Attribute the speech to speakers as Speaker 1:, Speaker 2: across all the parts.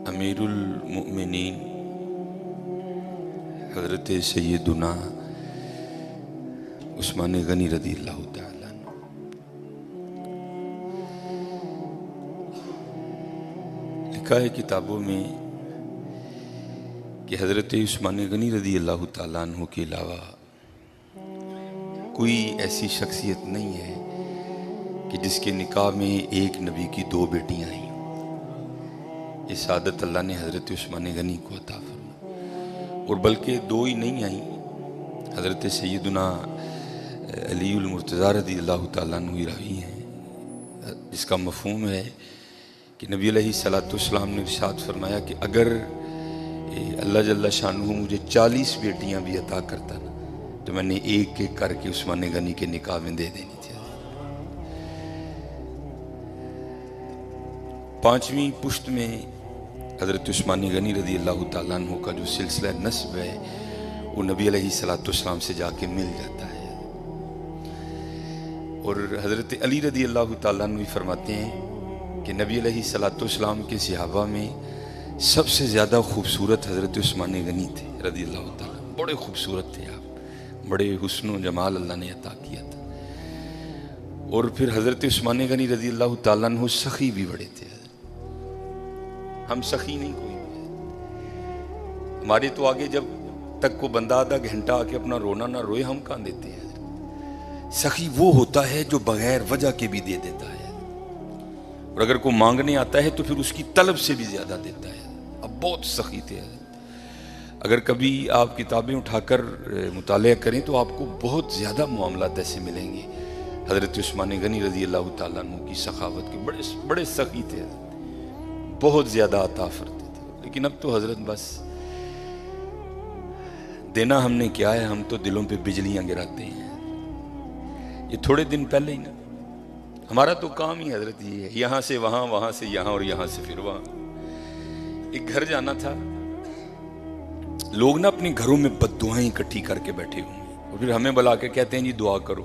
Speaker 1: امیر المؤمنین حضرت سیدنا عثمان غنی رضی اللہ تعالیٰ عنہ لکھا ہے کتابوں میں کہ حضرت عثمان غنی رضی اللہ تعالیٰ عنہ کے علاوہ کوئی ایسی شخصیت نہیں ہے کہ جس کے نکاح میں ایک نبی کی دو بیٹیاں ہیں۔ یہ سعادت اللہ نے حضرت عثمان غنی کو عطا فرمائی، اور بلکہ دو ہی نہیں آئیں، حضرت سیدنا علی المرتضیٰ رضی اللہ تعالیٰ عنہ راوی ہیں، جس کا مفہوم ہے کہ نبی علیہ السلام نے ارشاد فرمایا کہ اگر اللہ جل شانہ مجھے 40 بیٹیاں بھی عطا کرتا نا تو میں نے ایک ایک کر کے عثمان غنی کے نکاح میں دے دینی تھی۔ 5ویں پشت میں حضرت عثمان غنی رضی اللہ تعالیٰ عنہ کا جو سلسلہ نسب ہے وہ نبی علیہ السلام سے جا کے مل جاتا ہے، اور حضرت علی رضی اللہ تعالیٰ عنہ فرماتے ہیں کہ نبی علیہ السلام کے صحابہ میں سب سے زیادہ خوبصورت حضرت عثمان غنی تھے رضی اللہ تعالیٰ، بڑے خوبصورت تھے آپ، بڑے حسن و جمال اللہ نے عطا کیا تھا۔ اور پھر حضرت عثمان غنی رضی اللہ تعالیٰ عنہ سخی بھی بڑے تھے، ہم سخی نہیں کوئی بھی، ہمارے تو آگے جب تک کو بندہ آدھا گھنٹہ آ کے اپنا رونا نہ روئے ہم کہاں دیتے ہیں۔ سخی وہ ہوتا ہے جو بغیر وجہ کے بھی دے دیتا ہے، اور اگر کوئی مانگنے آتا ہے تو پھر اس کی طلب سے بھی زیادہ دیتا ہے۔ اب بہت سخی تھے، اگر کبھی آپ کتابیں اٹھا کر مطالعہ کریں تو آپ کو بہت زیادہ معاملات ایسے ملیں گے حضرت عثمان غنی رضی اللہ تعالیٰ عنہ کی سخاوت کے، بڑے سخی تھے، بہت زیادہ عطا فرماتے تھے۔ لیکن اب تو حضرت بس دینا ہم نے کیا ہے، ہم تو دلوں پہ بجلیاں گراتے ہیں۔ یہ تھوڑے دن پہلے ہی نا ہمارا تو کام ہی حضرت یہ ہے، یہاں سے وہاں، وہاں سے یہاں، اور یہاں سے پھر وہاں۔ ایک گھر جانا تھا، لوگ نا اپنے گھروں میں بد دعائیں اکٹھی کر کے بیٹھے ہوئے ہیں، اور پھر ہمیں بلا کے کہتے ہیں جی دعا کرو۔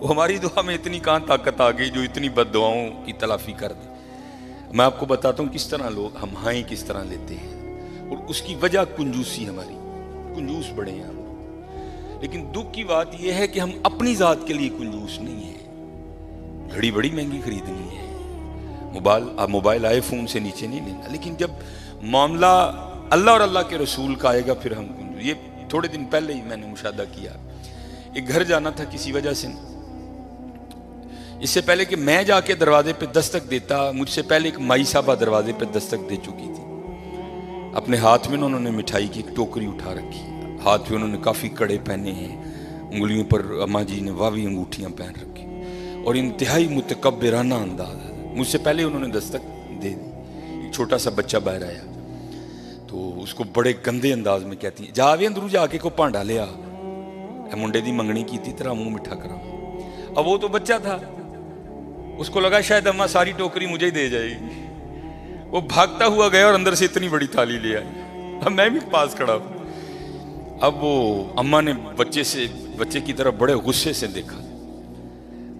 Speaker 1: وہ ہماری دعا میں اتنی کہاں طاقت آ گئی جو اتنی بد دعاؤں کی تلافی کر دے۔ میں آپ کو بتاتا ہوں کس طرح لوگ ہم ہائیں کس طرح لیتے ہیں، اور اس کی وجہ کنجوسی، ہماری کنجوس بڑے ہیں ہم۔ لیکن دکھ کی بات یہ ہے کہ ہم اپنی ذات کے لیے کنجوس نہیں ہیں۔ گھڑی بڑی مہنگی خریدنی ہے، موبائل آئی فون سے نیچے نہیں لینا، لیکن جب معاملہ اللہ اور اللہ کے رسول کا آئے گا پھر ہم کنجوس۔ یہ تھوڑے دن پہلے ہی میں نے مشاہدہ کیا، ایک گھر جانا تھا کسی وجہ سے، اس سے پہلے کہ میں جا کے دروازے پہ دستک دیتا، مجھ سے پہلے ایک مائی صاحبہ دروازے پہ دستک دے چکی تھی۔ اپنے ہاتھ میں انہوں نے مٹھائی کی ایک ٹوکری اٹھا رکھی، ہاتھ میں انہوں نے کافی کڑے پہنے ہیں، انگلیوں پر اماں جی نے واوی انگوٹھیاں پہن رکھی، اور انتہائی متکبرانہ انداز ہے۔ مجھ سے پہلے انہوں نے دستک دے دی۔ ایک چھوٹا سا بچہ باہر آیا تو اس کو بڑے گندے انداز میں کہتی ہیں جا وے اندرو جا کے کو پانڈا لیا، اے منڈے دی منگنی کی تھی تیرا منہ مٹھا کرا۔ اب وہ تو بچہ تھا، اس کو لگا شاید اماں ساری ٹوکری مجھے ہی دے جائے گی، وہ بھاگتا ہوا گیا اور اندر سے اتنی بڑی تھالی لے آئی۔ اب میں بھی پاس کھڑا ہوں، اب وہ اماں نے بچے کی طرف بڑے غصے سے دیکھا،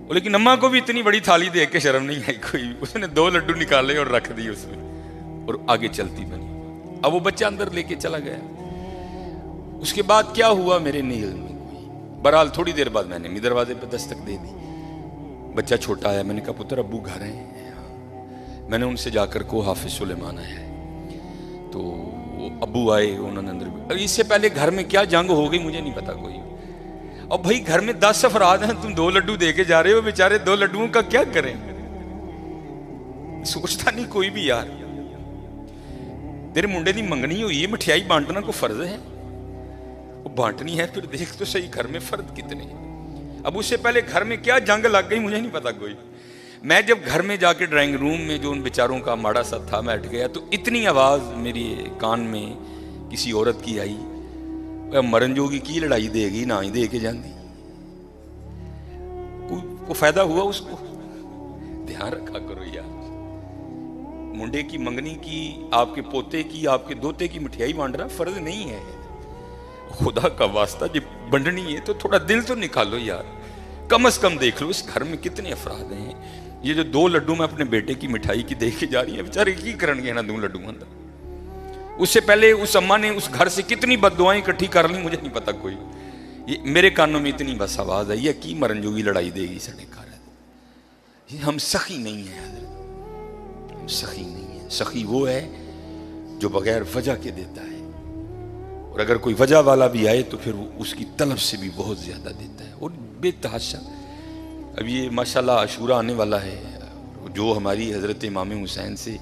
Speaker 1: لیکن اماں کو بھی اتنی بڑی تھالی دیکھ کے شرم نہیں آئی کوئی، اس نے 2 لڈو نکالے اور رکھ دی اس میں، اور آگے چلتی بنی۔ اب وہ بچہ اندر لے کے چلا گیا۔ اس کے بعد کیا ہوا میرے نہیں علم میں کوئی، بہرحال تھوڑی دیر بعد میں نے دروازے پہ دستک دے دی۔ بچہ چھوٹا آیا، میں نے کہا پتر ابو گھر ہیں؟ میں نے ان سے جا کر کو حافظ سلیمان آیا ہے، تو وہ ابو آئے، انہوں نے اندر، اس سے پہلے گھر میں کیا جنگ ہو گئی مجھے نہیں پتا کوئی۔ اور بھائی گھر میں 10 افراد ہیں، تم 2 لڈو دے کے جا رہے ہو، بیچارے 2 لڈوؤں کا کیا کریں؟ سوچتا نہیں کوئی بھی یار، تیرے منڈے دی منگنی ہوئی ہے، مٹھیائی بانٹنا کو فرض ہے، وہ بانٹنی ہے، پھر دیکھ تو صحیح گھر میں فرد کتنے ہیں۔ اب اس سے پہلے گھر میں کیا جنگ لگ گئی مجھے نہیں پتا کوئی۔ میں جب گھر میں جا کے ڈرائنگ روم میں جو ان بیچاروں کا ماڑا سا تھا میں ہٹ گیا، تو اتنی آواز میری کان میں کسی عورت کی آئی، مرن جوگی کی لڑائی دے گی نہ ہی دے کے جاندی، کوئی فائدہ ہوا اس کو؟ دھیان رکھا کرو یار، منڈے کی منگنی کی، آپ کے پوتے کی، آپ کے دوتے کی مٹھیائی بانٹنا فرض نہیں ہے۔ خدا کا واسطہ جب بنڈنی ہے تو تھوڑا دل تو نکالو یار، کم از کم دیکھ لو اس گھر میں کتنے افراد ہیں۔ یہ جو 2 لڈو میں اپنے بیٹے کی مٹھائی کی دیکھ کے جا رہی ہیں، بیچارے کی کرن گے نا 2 لڈو اندر، اس سے پہلے اس اماں نے اس گھر سے کتنی بد دعائیں اکٹھی کر لی مجھے نہیں پتا کوئی. یہ میرے کانوں میں اتنی بس آواز ہے، یہ کی مرن جو بھی لڑائی دے گی سڑے کار. ہم سخی نہیں ہیں حضرت، ہم سخی نہیں ہیں. سخی وہ ہے جو بغیر وجہ کے دیتا ہے، اور اگر کوئی وجہ والا بھی آئے تو پھر وہ اس کی طلب سے بھی بہت زیادہ دیتا ہے اور بے تحاشا. اب یہ ماشاءاللہ عاشورہ آنے والا ہے، جو ہماری حضرت امام حسین سے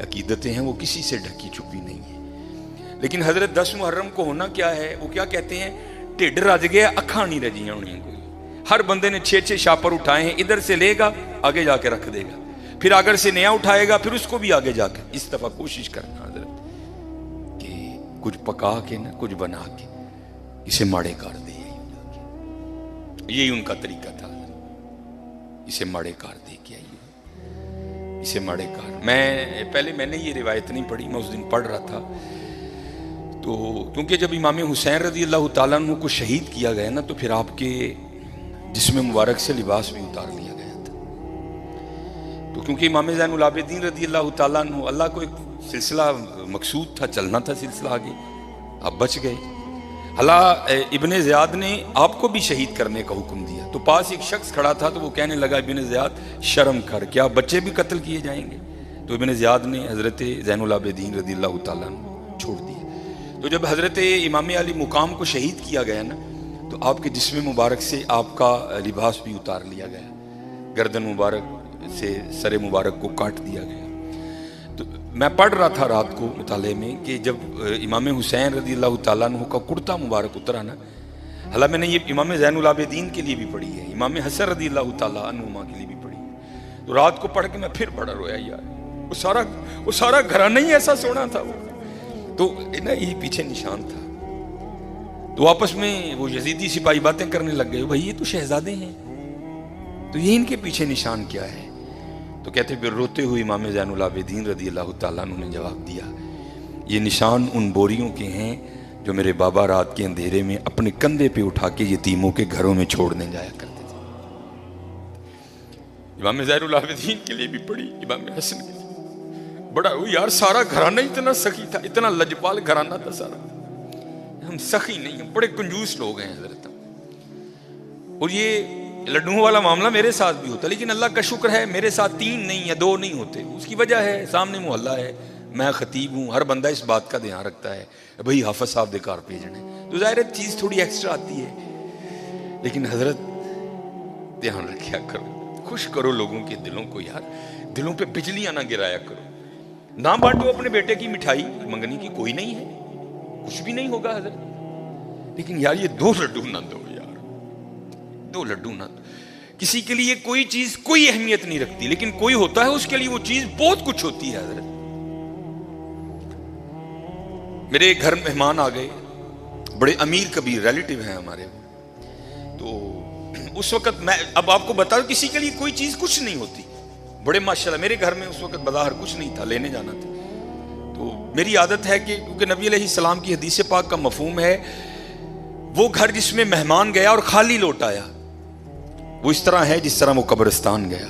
Speaker 1: عقیدتیں ہیں وہ کسی سے ڈھکی چھپی نہیں ہیں. لیکن حضرت 10 محرم کو ہونا کیا ہے، وہ کیا کہتے ہیں، ٹھڈ رج گیا اکھاں نہیں رجیاں ہونی. کوئی ہر بندے نے 6 شاپر اٹھائے ہیں، ادھر سے لے گا آگے جا کے رکھ دے گا، پھر اگر سے نیا اٹھائے گا پھر اس کو بھی آگے جا کے. اس دفعہ کوشش کرنا حضرت کہ کچھ پکا کے نہ کچھ بنا کے اسے ماڑے کر دے. یہی ان کا طریقہ تھا، اسے ماڑے کار دے کے آئیے، اسے ماڑے کار. میں نے یہ روایت نہیں پڑھی، میں اس دن پڑھ رہا تھا تو کیونکہ جب امام حسین رضی اللہ تعالیٰ عنہ کو شہید کیا گیا نا تو پھر آپ کے جسم مبارک سے لباس بھی اتار لیا گیا تھا. تو کیونکہ امام زین العابدین رضی اللہ تعالیٰ عنہ، اللہ کو ایک سلسلہ مقصود تھا، چلنا تھا سلسلہ آگے، آپ بچ گئے. اللہ ابن زیاد نے آپ کو بھی شہید کرنے کا حکم دیا تو پاس ایک شخص کھڑا تھا تو وہ کہنے لگا ابن زیاد شرم کر، کیا بچے بھی قتل کیے جائیں گے؟ تو ابن زیاد نے حضرت زین العابدین رضی اللہ تعالیٰ عنہ چھوڑ دیے. تو جب حضرت امام علی مقام کو شہید کیا گیا نا تو آپ کے جسم مبارک سے آپ کا لباس بھی اتار لیا گیا، گردن مبارک سے سر مبارک کو کاٹ دیا گیا. تو میں پڑھ رہا تھا رات کو مطالعے میں کہ جب امام حسین رضی اللہ تعالیٰ عنہ کا کرتا مبارک اترا نا، حالانکہ میں نے یہ امام زین العابدین کے لیے بھی پڑھی ہے، امام حسن رضی اللہ تعالیٰ عنہما کے لیے بھی پڑھی ہے. تو رات کو پڑھ کے میں پھر بڑا رویا یار، وہ سارا گھرانہ ہی ایسا سونا تھا وہ. تو یہی پیچھے نشان تھا. تو آپس میں وہ یزیدی سپاہی باتیں کرنے لگ گئے، بھائی یہ تو شہزادے ہیں، تو یہ ان کے پیچھے نشان کیا ہے؟ تو کہتے پھر روتے ہوئے امام زین العابدین رضی اللہ تعالیٰ عنہ نے جواب دیا، یہ نشان ان بوریوں کے ہیں جو میرے بابا رات کے اندھیرے میں اپنے کندھے پہ اٹھا کے یتیموں کے گھروں میں چھوڑنے جایا کرتے تھے. امام زین العابدین کے لیے بھی پڑھی، امام حسن کے لیے بڑا یار سارا گھرانہ اتنا سخی تھا، اتنا لجپال گھرانہ تھا سارا. ہم سخی نہیں، ہم بڑے کنجوس لوگ ہیں حضرت. اور یہ لڈوؤں والا معاملہ میرے ساتھ بھی ہوتا، لیکن اللہ کا شکر ہے میرے ساتھ 3 نہیں یا 2 نہیں ہوتے. اس کی وجہ ہے سامنے محلہ ہے، میں خطیب ہوں، ہر بندہ اس بات کا دھیان رکھتا ہے بھئی حافظ صاحب دے کار بھیجنے، تو ظاہر چیز تھوڑی ایکسٹرا آتی ہے. لیکن حضرت دھیان رکھیا کرو، خوش کرو لوگوں کے دلوں کو یار، دلوں پہ بجلیاں نہ گرایا کرو. نہ بانٹو اپنے بیٹے کی مٹھائی، منگنی کی کوئی نہیں ہے، کچھ بھی نہیں ہوگا حضرت. لیکن یار یہ 2 لڈو نہ دو یار، 2 لڈو نہ دو. کسی کے لیے کوئی چیز کوئی اہمیت نہیں رکھتی، لیکن کوئی ہوتا ہے اس کے لیے وہ چیز بہت کچھ ہوتی ہے حضرت. میرے گھر مہمان آ گئے، بڑے امیر کبیر ریلیٹیو ہیں ہمارے. تو اس وقت میں اب آپ کو بتا دوں کسی کے لیے کوئی چیز کچھ نہیں ہوتی. بڑے ماشاءاللہ میرے گھر میں اس وقت بظاہر کچھ نہیں تھا، لینے جانا تھا. تو میری عادت ہے کہ کیونکہ نبی علیہ السلام کی حدیث پاک کا مفہوم ہے وہ گھر جس میں مہمان گیا اور خالی لوٹ آیا وہ اس طرح ہے جس طرح وہ قبرستان گیا.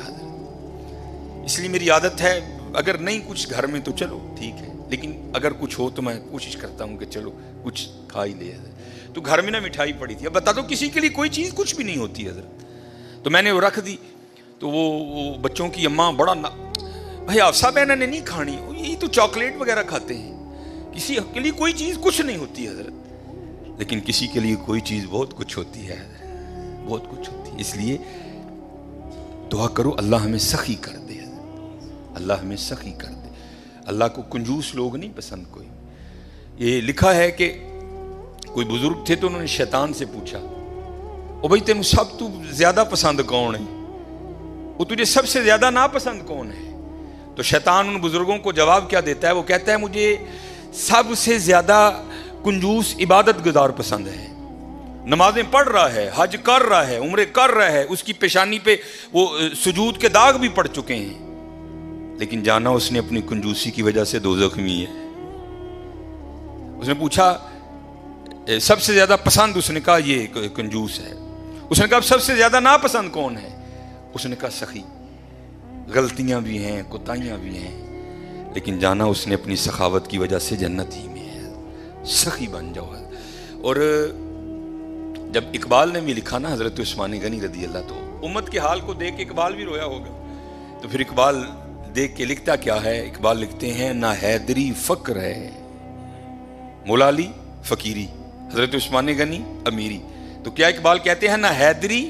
Speaker 1: اس لیے میری عادت ہے اگر نہیں کچھ گھر میں تو چلو ٹھیک ہے، لیکن اگر کچھ ہو تو میں کوشش کرتا ہوں کہ چلو کچھ کھا ہی لے. تو گھر میں نا مٹھائی پڑی تھی. اب بتا دو کسی کے لیے کوئی چیز کچھ بھی نہیں ہوتی حضرت. تو میں نے وہ رکھ دی. تو وہ بچوں کی اماں بڑا بھائی حفصہ بہن نے نہیں کھانی، یہی تو چاکلیٹ وغیرہ کھاتے ہیں، کسی کے لیے کوئی چیز کچھ نہیں ہوتی حضرت. لیکن کسی کے لیے کوئی چیز بہت کچھ ہوتی ہے، بہت کچھ ہوتی ہے. اس لیے دعا کرو اللہ ہمیں سخی کر دے، اللہ ہمیں سخی کر دے. اللہ کو کنجوس لوگ نہیں پسند کوئی. یہ لکھا ہے کہ کوئی بزرگ تھے تو انہوں نے شیطان سے پوچھا، او بھائی تینوں سب تو زیادہ پسند کون ہے، وہ تجھے سب سے زیادہ ناپسند کون ہے؟ تو شیطان ان بزرگوں کو جواب کیا دیتا ہے؟ وہ کہتا ہے مجھے سب سے زیادہ کنجوس عبادت گزار پسند ہے. نمازیں پڑھ رہا ہے، حج کر رہا ہے، عمرے کر رہا ہے، اس کی پیشانی پہ وہ سجود کے داغ بھی پڑ چکے ہیں، لیکن جانا اس نے اپنی کنجوسی کی وجہ سے دوزخ میں ہے. اس نے پوچھا سب سے زیادہ پسند، اس نے کہا یہ کنجوس ہے. اس نے کہا سب سے زیادہ ناپسند کون ہے؟ اس نے کہا سخی. غلطیاں بھی ہیں، کوتاہیاں بھی ہیں، لیکن جانا اس نے اپنی سخاوت کی وجہ سے جنت ہی میں ہے. سخی بن جاؤ. اور جب اقبال نے بھی لکھا نا حضرت عثمان غنی رضی اللہ، تو امت کے حال کو دیکھ کے اقبال بھی رویا ہوگا. تو پھر اقبال دیکھ کے لکھتا کیا ہے؟ اقبال لکھتے ہیں نہ حیدری فقر ہے، مولا علی فقیری، حضرت عثمان غنی امیری. تو کیا اقبال کہتے ہیں نہ حیدری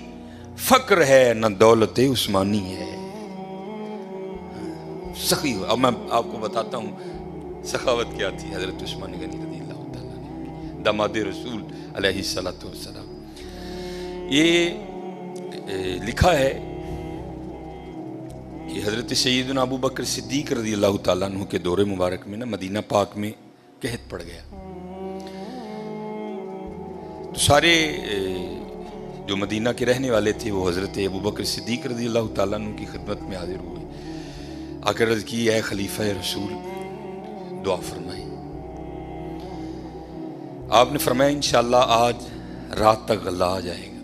Speaker 1: فقر ہے نہ دولت عثمانی ہے. سخی. اب میں آپ کو بتاتا ہوں سخاوت کیا تھی حضرت عثمان غنی رضی اللہ تعالیٰ عنہ، داماد رسول علیہ الصلوۃ والسلام. یہ لکھا ہے کہ حضرت سیدنا ابو بکر صدیق رضی اللہ تعالیٰ عنہ کے دور مبارک میں نا مدینہ پاک میں قحط پڑ گیا. تو سارے جو مدینہ کے رہنے والے تھے وہ حضرت ابو بکر صدیق رضی اللہ تعالیٰ عنہ کی خدمت میں حاضر ہوئے. آ کر عرض کی اے خلیفہ رسول دعا فرمائیں. آپ نے فرمایا انشاءاللہ آج رات تک غلہ آ جائے گا.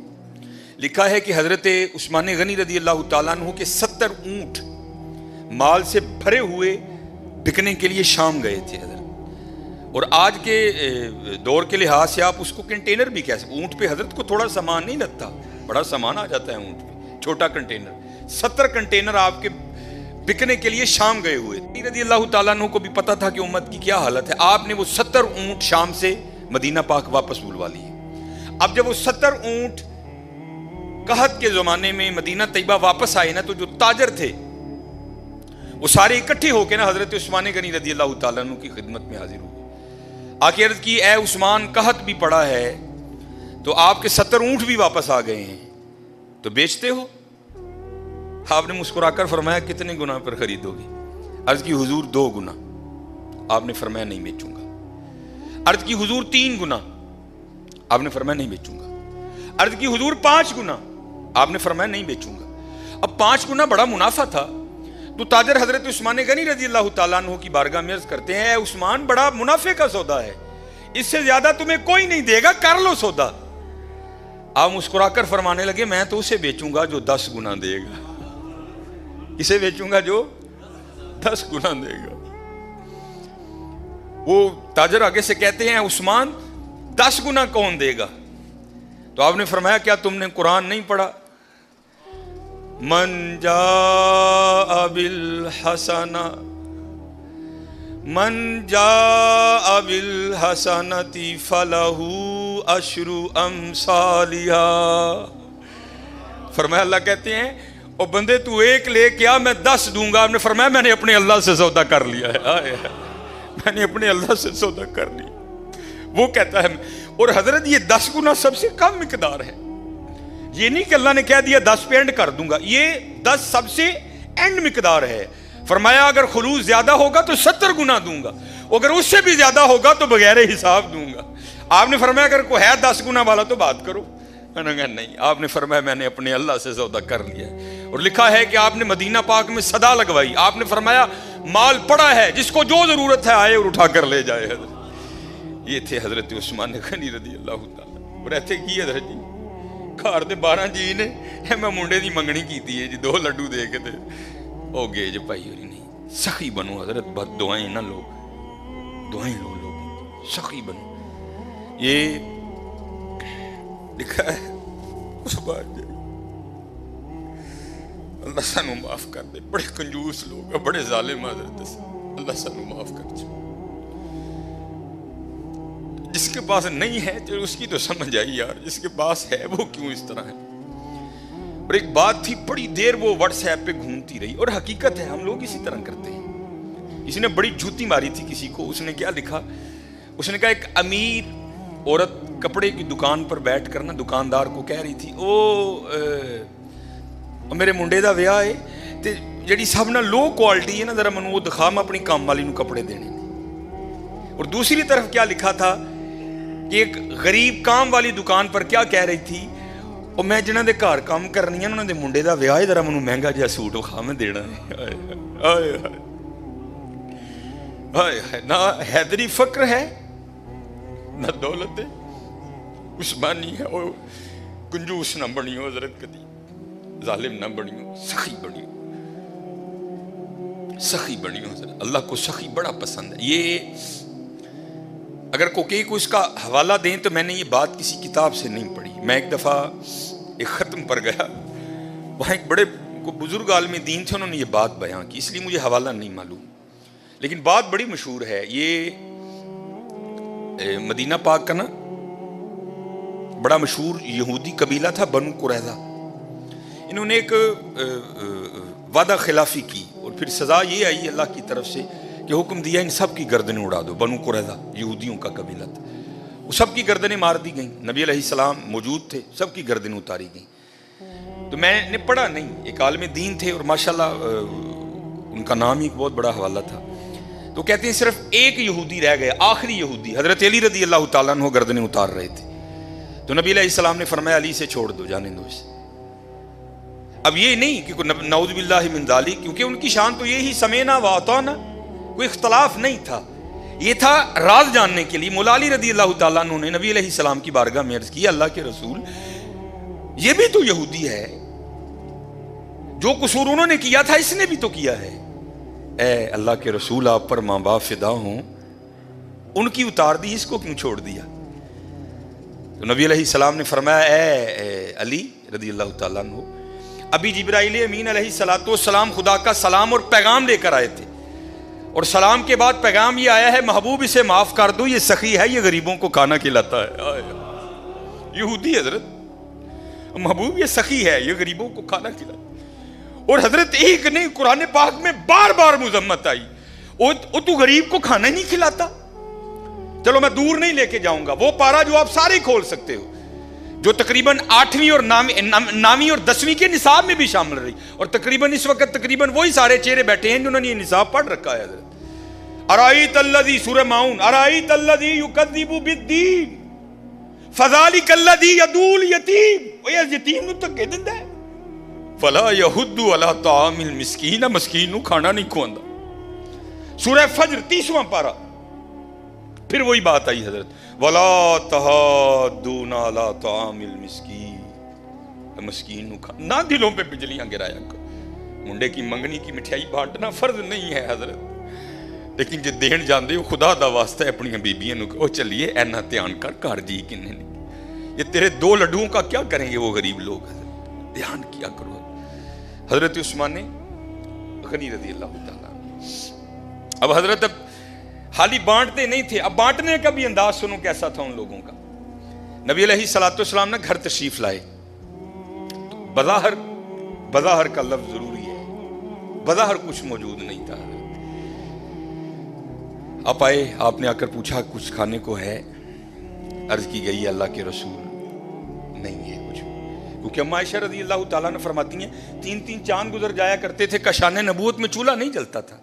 Speaker 1: لکھا ہے کہ حضرت عثمان غنی رضی اللہ تعالیٰ عنہ کے 70 اونٹ مال سے بھرے ہوئے بکنے کے لیے شام گئے تھے حضرت. اور آج کے دور کے لحاظ سے آپ اس کو کنٹینر بھی کہہ سکتے. اونٹ پہ حضرت کو تھوڑا سامان نہیں لگتا، بڑا سامان آ جاتا ہے اونٹ پہ، چھوٹا کنٹینر. 70 کنٹینر آپ کے بکنے کے لیے شام گئے ہوئے. رضی اللہ تعالیٰ عنہ کو بھی پتا تھا کہ امت کی کیا حالت ہے. آپ نے وہ 70 اونٹ شام سے مدینہ پاک واپس بلوا لیے. اب جب وہ 70 اونٹ قحط کے زمانے میں مدینہ طیبہ واپس آئے نا، تو جو تاجر تھے وہ سارے اکٹھے ہو کے نا حضرت عثمان غنی رضی اللہ تعالیٰ عنہ کی خدمت میں حاضر ہوئے. آ کے عرض کی اے عثمان قحط بھی پڑا ہے تو آپ کے 70 اونٹ بھی واپس آ گئے ہیں، تو بیچتے ہو؟ آپ نے مسکرا کر فرمایا کتنے گنا پر خریدو گے؟ عرض کی حضور 2 گنا. آپ نے فرمایا نہیں بیچوں گا. عرض کی حضور 3 گنا. آپ نے فرمایا نہیں بیچوں گا. عرض کی حضور 5 گنا. آپ نے فرمایا نہیں بیچوں گا. اب 5 گنا بڑا منافع تھا. تو تاجر حضرت عثمان غنی رضی اللہ تعالیٰ عنہ کی بارگاہ میں عرض کرتے ہیں اے عثمان بڑا منافع کا سودا ہے، اس سے زیادہ تمہیں کوئی نہیں دے گا، کر لو سودا. آپ مسکرا کر فرمانے لگے میں تو اسے بیچوں گا جو 10 گنا دے گا. اسے بیچوں گا جو 10 گنا دے گا. وہ تاجر آگے سے کہتے ہیں عثمان 10 گنا کون دے گا؟ تو آپ نے فرمایا کیا تم نے قرآن نہیں پڑھا؟ من جاء بالحسنہ فلہ عشر امثالہا. فرمایا اللہ کہتے ہیں او بندے تو 1 لے کیا میں 10 دوں گا. آپ نے فرمایا میں نے اپنے اللہ سے سودا کر لیا ہے. میں نے اپنے اللہ سے سودا کر لیا. وہ کہتا ہے اور حضرت یہ 10 گنا سب سے کم مقدار ہے. یہ نہیں کہ اللہ نے کہہ دیا 10 پہ اینڈ کر دوں گا، یہ 10 سب سے اینڈ مقدار ہے. فرمایا اگر خلوص زیادہ ہوگا تو 70 گنا دوں گا، اگر اس سے بھی زیادہ ہوگا تو بغیر حساب دوں گا. آپ نے فرمایا اگر کوئی ہے 10 گنا والا تو بات کرو. میں نے کہا نہیں. آپ نے فرمایا میں نے اپنے اللہ سے سودا کر لیا. اور لکھا ہے کہ آپ نے مدینہ پاک میں صدا لگوائی. آپ نے فرمایا مال پڑا ہے، جس کو جو ضرورت ہے آئے اور اٹھا کر لے جائے. حضرت یہ تھے حضرت عثمان غنی رضی اللہ تعالیٰ. رہتے کی حضرت جی گھر دے 12 جی نے میں منڈے دی منگنی کیتی ہے جی 2 لڈو دے کے دے او گے جی بھائی ہوری نہیں. سخی بنو حضرت، بد دعائیں نہ لو، دعائیں لو لوگ، سخی بنو. یہ لکھا ہے اس بات جائے اللہ سانو معاف کر دے. بڑے کنجوس لوگ، بڑے ظالم حضرت سے اللہ سانو معاف کر دے. جس کے پاس نہیں ہے تو اس کی تو سمجھ آئی یار، جس کے پاس ہے وہ کیوں اس طرح ہے. اور ایک بات تھی بڑی دیر وہ واٹس ایپ پہ گھومتی رہی، اور حقیقت ہے ہم لوگ اسی طرح کرتے ہیں. کسی نے بڑی جوتی ماری تھی کسی کو. اس نے کیا لکھا؟ اس نے کہا ایک امیر عورت کپڑے کی دکان پر بیٹھ کر نا دکاندار کو کہہ رہی تھی میرے منڈے دا ویاہ ہے تے جڑی سب نہ لو کوالٹی ہے نا ذرا منو وہ دکھا، میں اپنی کام والی نو کپڑے دینے. اور دوسری طرف کیا لکھا تھا کہ ایک غریب کام والی دکان پر کیا کہہ رہی تھی اور میں جنہاں دے گھر کام کرنی ہے انہاں دے منڈے دا ویاہ ہے ذرا منو مہنگا جہا سوٹ وکھا میں دینا ہے. ہائے ہائے. نہ حیدری فقر ہے نہ دولت عثمانی ہے. اور کنجوس نہ بنیو حضرت، کدی ظالم نہ بنیو، سخی بنیو. سخی بنی ہو حضرت. اللہ کو سخی بڑا پسند ہے. یہ اگر کوئی کو اس کا حوالہ دیں تو میں نے یہ بات کسی کتاب سے نہیں پڑھی. میں ایک دفعہ ایک ختم پر گیا, وہاں ایک بڑے بزرگ عالم دین تھے, انہوں نے یہ بات بیان کی, اس لیے مجھے حوالہ نہیں معلوم, لیکن بات بڑی مشہور ہے. یہ مدینہ پاک کا نا بڑا مشہور یہودی قبیلہ تھا بنو قریظہ. انہوں نے ایک وعدہ خلافی کی اور پھر سزا یہ آئی اللہ کی طرف سے کہ حکم دیا ان سب کی گردنیں اڑا دو. بنو قریظہ یہودیوں کا قبیلہ تھا, وہ سب کی گردنیں مار دی گئیں. نبی علیہ السلام موجود تھے, سب کی گردنیں اتاری گئیں. تو میں نے پڑھا نہیں, ایک عالم دین تھے اور ماشاءاللہ ان کا نام ہی ایک بہت بڑا حوالہ تھا. تو کہتے ہیں صرف ایک یہودی رہ گئے, آخری یہودی, حضرت علی رضی اللہ تعالیٰ عنہ گردنیں اتار رہے تھے. تو نبی علیہ السلام نے فرمایا علی سے چھوڑ دو, جانے دو اسے. اب یہ نہیں کہ نعوذ باللہ من ذالک, کیونکہ ان کی شان تو یہی سمینا و اطعنا, کوئی اختلاف نہیں تھا. یہ تھا راز جاننے کے لیے. مولا علی رضی اللہ تعالیٰ عنہ نے نبی علیہ السلام کی بارگاہ میں عرض کی, اللہ کے رسول یہ بھی تو یہودی ہے, جو قصور انہوں نے کیا تھا اس نے بھی تو کیا ہے. اے اللہ کے رسول آپ پر ماں باپ فدا ہوں, ان کی اتار دی, اس کو کیوں چھوڑ دیا؟ تو نبی علیہ السلام نے فرمایا اے علی رضی اللہ تعالیٰ عنہ, ابھی جبرائیل امین علیہ السلام خدا کا سلام اور پیغام لے کر آئے تھے, اور سلام کے بعد پیغام یہ آیا ہے محبوب اسے معاف کر دو, یہ سخی ہے, یہ غریبوں کو کھانا کھلاتا ہے. یہودی حضرت, محبوب یہ سخی ہے, یہ غریبوں کو کھانا کھلاتا. اور حضرت ایک نہیں, قرآن پاک میں بار بار مذمت آئی, تو غریب کو کھانا ہی نہیں کھلاتا. چلو میں دور نہیں لے کے جاؤں گا, وہ پارا جو آپ سارے کھول سکتے ہو, جو تقریباً 8ویں اور 9ویں اور 10ویں کے نصاب میں بھی شامل رہی, اور تقریباً اس وقت تقریباً وہی سارے چہرے بیٹھے ہیں جنہوں نے یہ نصاب پڑھ رکھا ہے. حضرت ارائیت الذی, سورہ ماؤن, ارائیت الذی یکذب بالدین فذلک الذی یدعو الیتیم, وہ یتیم نوں دھکے دیندا ہے. فلا یحض علی طعام المسکین, مسکین نوں کھانا نہیں کھواندا. سورہ فجر 30واں پارہ, پھر وہی بات آئی حضرت, ولا تحاضون علی طعام المسکین, مسکین نوں کھانا نہ دلوں پہ بجلیاں گرایا کرو. منڈے کی منگنی کی مٹھائی بانٹنا فرض نہیں ہے حضرت, لیکن جے دین جاندے ہو خدا دا واسطہ اپنی بیبیاں نوں کہو چلیے اینا دھیان کر گھر جی کنے نہیں, یہ تیرے 2 لڈوؤں کا کیا کریں گے وہ غریب لوگ. حضرت دھیان کیا کرو. حضرت عثمان غنی رضی اللہ تعالیٰ, اب حضرت اب حالی بانٹتے نہیں تھے, اب بانٹنے کا بھی انداز سنو کیسا تھا ان لوگوں کا. نبی علیہ السلام نے گھر تشریف لائے, بظاہر کا لفظ ضروری ہے, بظاہر کچھ موجود نہیں تھا. آپ آئے, آپ نے آ کر پوچھا کچھ کھانے کو ہے؟ عرض کی گئی اللہ کے رسول نہیں ہے کچھ, کیونکہ اما عائشہ رضی اللہ تعالیٰ نے فرماتی ہیں 3 چاند گزر جایا کرتے تھے, کشان نبوت میں چولہا نہیں جلتا تھا.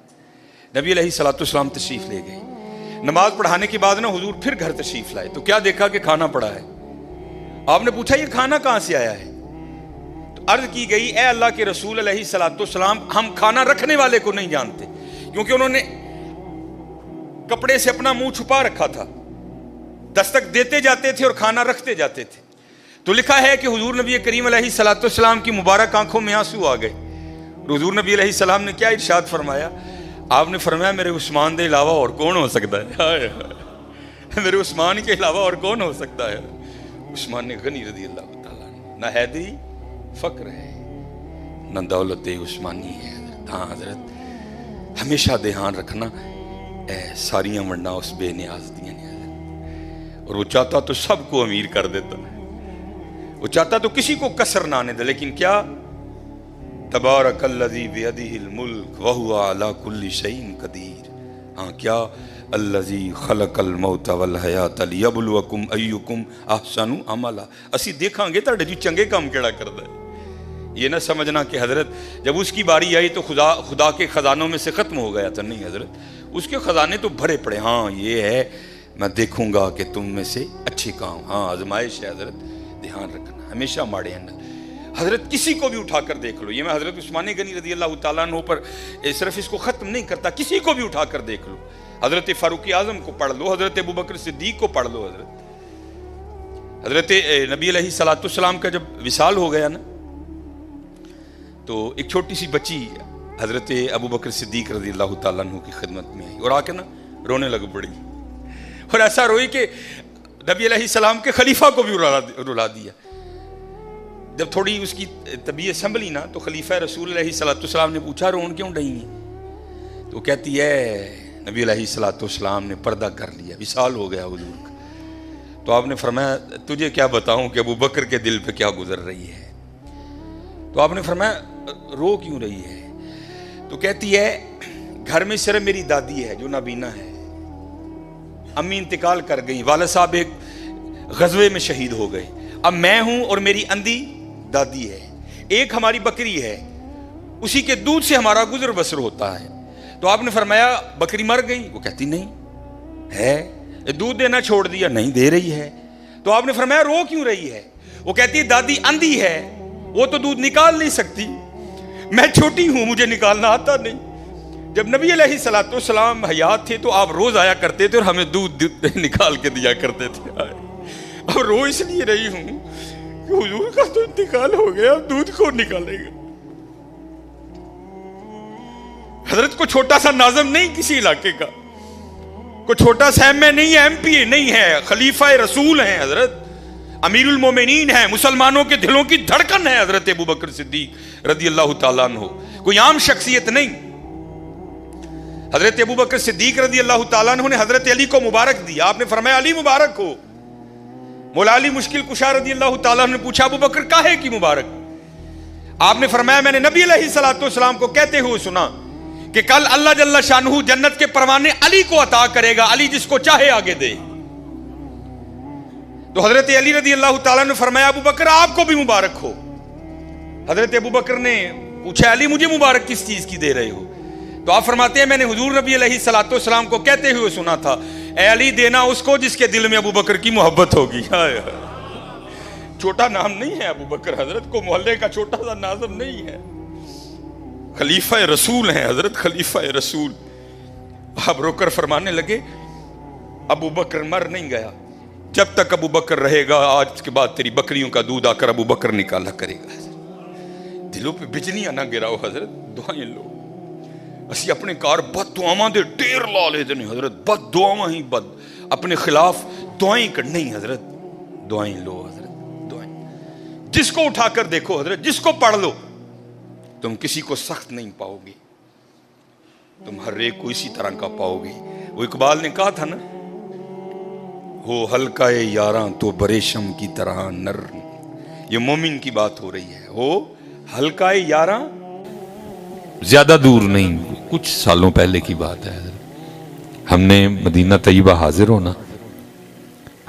Speaker 1: نبی علیہ السلام تشریف لے گئے, نماز پڑھانے کے بعد نا حضور پھر گھر تشریف لائے, تو کیا دیکھا کہ کھانا پڑا ہے. آپ نے پوچھا یہ کھانا کہاں سے آیا ہے؟ تو عرض کی گئی اے اللہ کے رسول علیہ السلام, ہم کھانا رکھنے والے کو نہیں جانتے, کیونکہ انہوں نے کپڑے سے اپنا منہ چھپا رکھا تھا, دستک دیتے جاتے تھے اور کھانا رکھتے جاتے تھے. تو لکھا ہے کہ حضور نبی کریم علیہ السلام کی مبارک آنکھوں میں آنسو آ گئے. حضور نبی علیہ السلام نے کیا ارشاد فرمایا؟ آپ نے فرمایا میرے عثمان کے علاوہ اور کون ہو سکتا ہے, میرے عثمان کے علاوہ اور کون ہو سکتا ہے. عثمان نے غنی رضی اللہ تعالیٰ نہ حیدری فقر ہے نہ دولت عثمانی ہے. ہاں حضرت ہمیشہ دھیان رکھنا, ساریاں ونڈا اس بے نیاز دیا نے حضرت, اور وہ چاہتا تو سب کو امیر کر دیتا, وہ چاہتا تو کسی کو کسر نہ آنے دے, لیکن کیا تبارک الذی بیدہ الملک وہو علی کل شیء قدیر. ہاں کیا الذی خلق الموت والحیات لیبلوکم ایکم احسن عملا, اسی دیکھاں گے تہاڈے جو چنگے کام کیڑا کردا ہے. یہ نہ سمجھنا کہ حضرت جب اس کی باری آئی تو خدا کے خزانوں میں سے ختم ہو گیا تھا, نہیں حضرت, اس کے خزانے تو بھرے پڑے. ہاں یہ ہے میں دیکھوں گا کہ تم میں سے اچھے کام, ہاں آزمائش ہے حضرت, دھیان رکھنا ہمیشہ ماڑے ہیں. حضرت کسی کو بھی اٹھا کر دیکھ لو, یہ میں حضرت عثمان غنی رضی اللہ تعالیٰ عنہ پر صرف اس کو ختم نہیں کرتا, کسی کو بھی اٹھا کر دیکھ لو. حضرت فاروق اعظم کو پڑھ لو, حضرت ابوبکر صدیق کو پڑھ لو. حضرت نبی علیہ السلام کا جب وصال ہو گیا نا, تو ایک چھوٹی سی بچی حضرت ابو بکر صدیق رضی اللہ تعالیٰ عنہ کی خدمت میں آئی اور آ کے نا رونے لگ پڑی، اور ایسا روئی کہ نبی علیہ السلام کے خلیفہ کو بھی رلا دیا۔ جب تھوڑی اس کی طبیعت سنبھلی نا تو خلیفہ رسول علیہ السلام نے پوچھا رون کیوں رہی ہیں؟ تو کہتی ہے نبی علیہ السلام نے پردہ کر لیا، وصال ہو گیا حضور کا۔ تو آپ نے فرمایا تجھے کیا بتاؤں کہ ابو بکر کے دل پہ کیا گزر رہی ہے؟ تو آپ نے فرمایا رو کیوں رہی ہے؟ تو کہتی ہے گھر میں صرف میری دادی ہے جو نابینا ہے، امی انتقال کر گئی، والد صاحب ایک غزوے میں شہید ہو گئے، اب میں ہوں اور میری اندھی دادی ہے، ایک ہماری بکری ہے، اسی کے دودھ سے ہمارا گزر بسر ہوتا ہے۔ تو آپ نے فرمایا بکری مر گئی؟ وہ کہتی نہیں ہے۔ دودھ دینا چھوڑ دیا؟ نہیں، دے رہی ہے۔ تو آپ نے فرمایا رو کیوں رہی ہے؟ وہ کہتی ہے دادی اندھی ہے، وہ تو دودھ نکال نہیں سکتی، میں چھوٹی ہوں، مجھے نکالنا آتا نہیں۔ جب نبی علیہ السلام حیات تھے تو آپ روز آیا کرتے تھے اور ہمیں دودھ نکال کے دیا کرتے تھے۔ اب رو اس لیے رہی ہوں کہ حضور کا تو انتقال ہو گیا، اب دودھ کون نکالے گا؟ حضرت کو چھوٹا سا ناظم نہیں کسی علاقے کا، کوئی چھوٹا سا ایم اے نہیں ہے، ایم پی اے نہیں ہے، خلیفہ رسول ہیں حضرت، امیر المومنین ہیں، مسلمانوں کے دلوں کی دھڑکن ہے حضرت ابو بکر صدیق رضی اللہ تعالیٰ عنہ، کوئی عام شخصیت نہیں۔ حضرت ابو بکر صدیق رضی اللہ تعالیٰ عنہ نے حضرت علی کو مبارک دیا، آپ نے فرمایا علی مبارک ہو۔ مولا علی مشکل کشا رضی اللہ تعالیٰ عنہ نے پوچھا ابو بکر کاہے کی مبارک؟ آپ نے فرمایا میں نے نبی علیہ السلام کو کہتے ہوئے سنا کہ کل اللہ جل شانہ جنت کے پروانے علی کو عطا کرے گا، علی جس کو چاہے آگے دے۔ تو حضرت علی رضی اللہ تعالیٰ نے فرمایا ابو بکر آپ کو بھی مبارک ہو۔ حضرت ابو بکر نے پوچھا علی مجھے مبارک کس چیز کی دے رہے ہو؟ تو آپ فرماتے ہیں میں نے حضور نبی علیہ السلام کو کہتے ہوئے سنا تھا اے علی دینا اس کو جس کے دل میں ابو بکر کی محبت ہوگی۔ چھوٹا نام نہیں ہے ابو بکر، حضرت کو محلے کا چھوٹا سا ناظم نہیں ہے، خلیفہ رسول ہیں حضرت، خلیفہ رسول۔ آپ رو کر فرمانے لگے ابو بکر مر نہیں گیا، جب تک ابو بکر رہے گا آج کے بعد تیری بکریوں کا دودھ آ کر ابو بکر نکالا کرے گا۔ دلوں پہ بجلیاں نہ گراؤ حضرت، دعائیں لو۔ اسی اپنے کار بد دعاواں دے ڈیر لا لیتے نہیں حضرت، بد دعاواں ہی بد، اپنے خلاف دعائیں کر نہیں حضرت، دعائیں لو حضرت، دعائیں۔ جس کو اٹھا کر دیکھو حضرت، جس کو پڑھ لو، تم کسی کو سخت نہیں پاؤ گے، تم ہر ایک کو اسی طرح کا پاؤ گے۔ وہ اقبال نے کہا تھا نا ہو ہلکا یاراں تو بریشم کی طرح نرم، یہ مومن کی بات ہو رہی ہے، ہو ہلکا یاراں، زیادہ دور نہیں، کچھ سالوں پہلے کی بات ہے۔ ہم نے مدینہ طیبہ حاضر ہونا،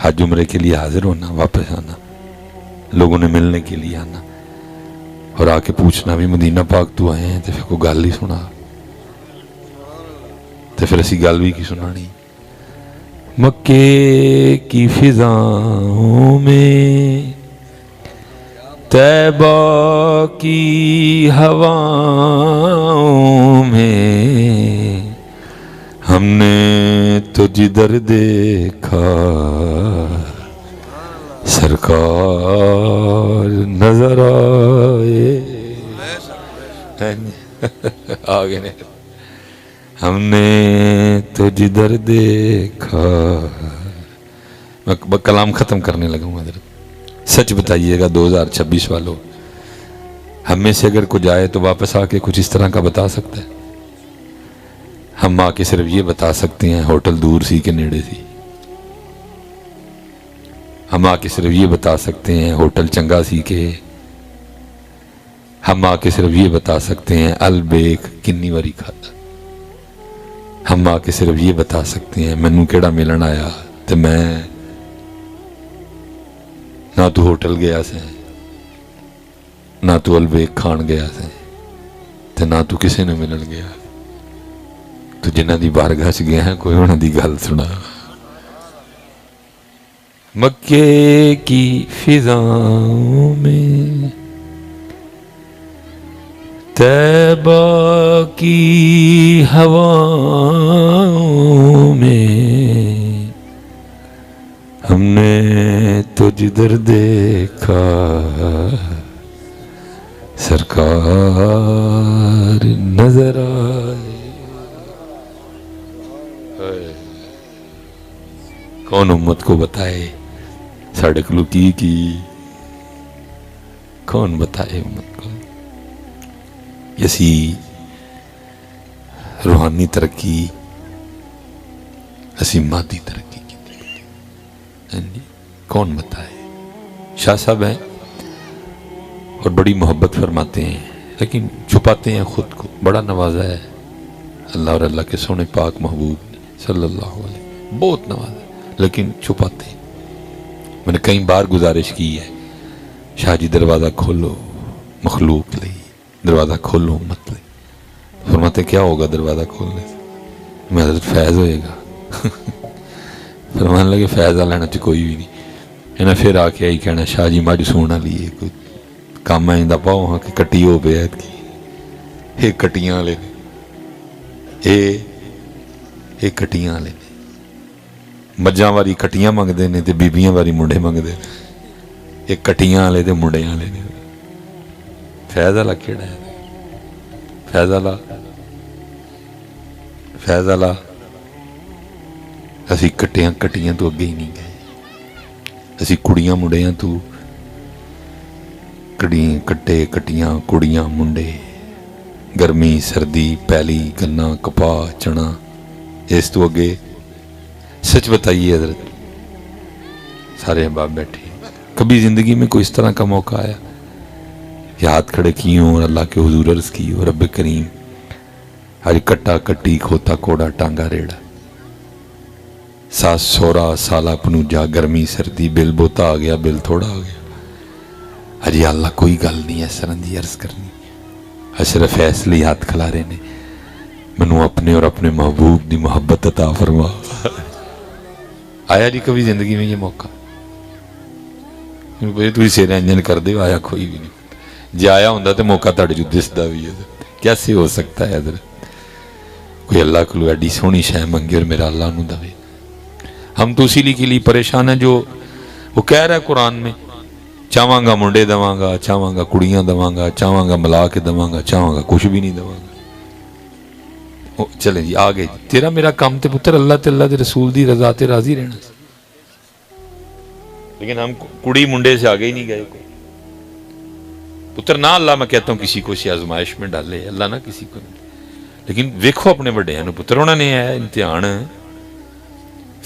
Speaker 1: حج عمرے کے لیے حاضر ہونا، واپس آنا، لوگوں نے ملنے کے لیے آنا اور آ کے پوچھنا بھی مدینہ پاک تو آئے ہیں، تو پھر کوئی گل ہی سنا، تو پھر اسی گل بھی کی سنانی۔ مکے کی فضاؤں میں، طیبہ کی ہواؤں میں، ہم نے تو جدھر دیکھا سرکار نظر آئے، آگے نہیں، ہم نے تو جدھر دیکھا۔ میں کلام ختم کرنے لگا ہوں حضرت، سچ بتائیے گا 2026 والوں، ہم میں سے اگر کوئی جائے تو واپس آ کے کچھ اس طرح کا بتا سکتا ہے؟ ہم آ کے صرف یہ بتا سکتے ہیں ہوٹل دور سی کہ نیڑے سی، ہم آ کے صرف یہ بتا سکتے ہیں ہوٹل چنگا سی کہ، ہم آ کے صرف یہ بتا سکتے ہیں البیک کنی واری کھاتا، ہم آ کے صرف یہ بتا سکتے ہیں مینوں کیڑا ملن آیا تو میں نہ تو ہوٹل گیا سے، نہ تو البیک کھان گیا سے، تو نہ تو کسی نے ملن گیا، تو جنہ دی بارگاہ چ گیا ہے کوئی انہاں دی گل سنا۔ مکے کی فضاؤں میں، طیبہ کی ہواؤں میں، ہم نے تو جدھر دیکھا سرکار نظر کون امت کو بتائے ساڑے کلو کی کون بتائے امت کو. اسی روحانی ترقی اسی مادی ترقی کی کون بتائے. شاہ صاحب ہیں اور بڑی محبت فرماتے ہیں لیکن چھپاتے ہیں خود کو. بڑا نوازا ہے اللہ اور اللہ کے سونے پاک محبوب صلی اللہ علیہ وسلم, بہت نوازا لیکن چھپاتے ہیں. میں نے کئی بار گزارش کی ہے شاہ جی دروازہ کھولو مخلوق لئی, دروازہ کھولو امت لئی. فرماتے کیا ہوگا دروازہ کھولنے سے؟ میں حضرت فیض ہوئے گا. فرمانے لگے فیض لینا چ کوئی بھی نہیں. انہیں پھر آ کے آئی کہنا شاہ جی مجھ سونا لیے کوئی کام آئندہ پاؤ ہاں کہ کٹی ہو پہ کی یہ کٹیاں لے یہ کٹیاں لے مجھاں واری کٹیاں منگتے ہیں تے بیبیاں واری منڈے منگتے ہیں. یہ کٹیاں والے تے منڈے والے نے. فیض والا کیڑا ہے؟ فیض والا اسی کٹیاں تو اگے ہی نہیں گئے. اسی کڑیاں منڈیاں تو کٹے کٹیاں کڑیاں منڈے گرمی سردی پیلی گنا کپاہ چنا اس تو اگے. سچ بتائیے حضرت سارے احباب بیٹھے کبھی زندگی میں کوئی اس طرح کا موقع آیا کہ ہاتھ کھڑے کی ہوں اور اللہ کے حضور عرض کی ہو رب کریم آج کٹا کٹی کھوتا کوڑا ٹانگا ریڑا ساس سورا سالہ پنوجا گرمی سردی بل بوتا آ گیا بل تھوڑا آ گیا. اجی اللہ کوئی گل نہیں ہے سرندی عرض کرنی. اشرف فیصلے ہاتھ کھلارے نے منو اپنے اور اپنے محبوب دی محبت عطا فرما. آیا جی کبھی زندگی میں یہ موقع؟ تھی سیرا انجن کر دے آیا کوئی بھی نہیں. جی آیا ہوں تو موقع تڑ جو دستا بھی ہے. کیسے ہو سکتا ہے حضرت کوئی اللہ کو ایڈی سونی شے منگے اور میرا اللہ نو دے. ہم تو اسی کے لیے پریشان ہیں جو وہ کہہ رہا ہے قرآن میں چاہواں گا منڈے دواں گا چاہواں گا کڑیاں دواں گا چاہواں گا ملا کے دواں گا چاہواں گا کچھ بھی نہیں دواں گا. چلیں جی آگے تیرا میرا کام تے پتر اللہ تے اللہ دے رسول دی رضا تے راضی رہنا. لیکن ہم کڑی منڈے سے آگے ہی نہیں گئے کوئی. پتر نہ اللہ میں کہتا ہوں کسی کو اسی آزمائش میں ڈالے اللہ نہ کسی کو نہیں. لیکن ویکھو اپنے بڑے ہیں پتر انہوں نے ہے امتحان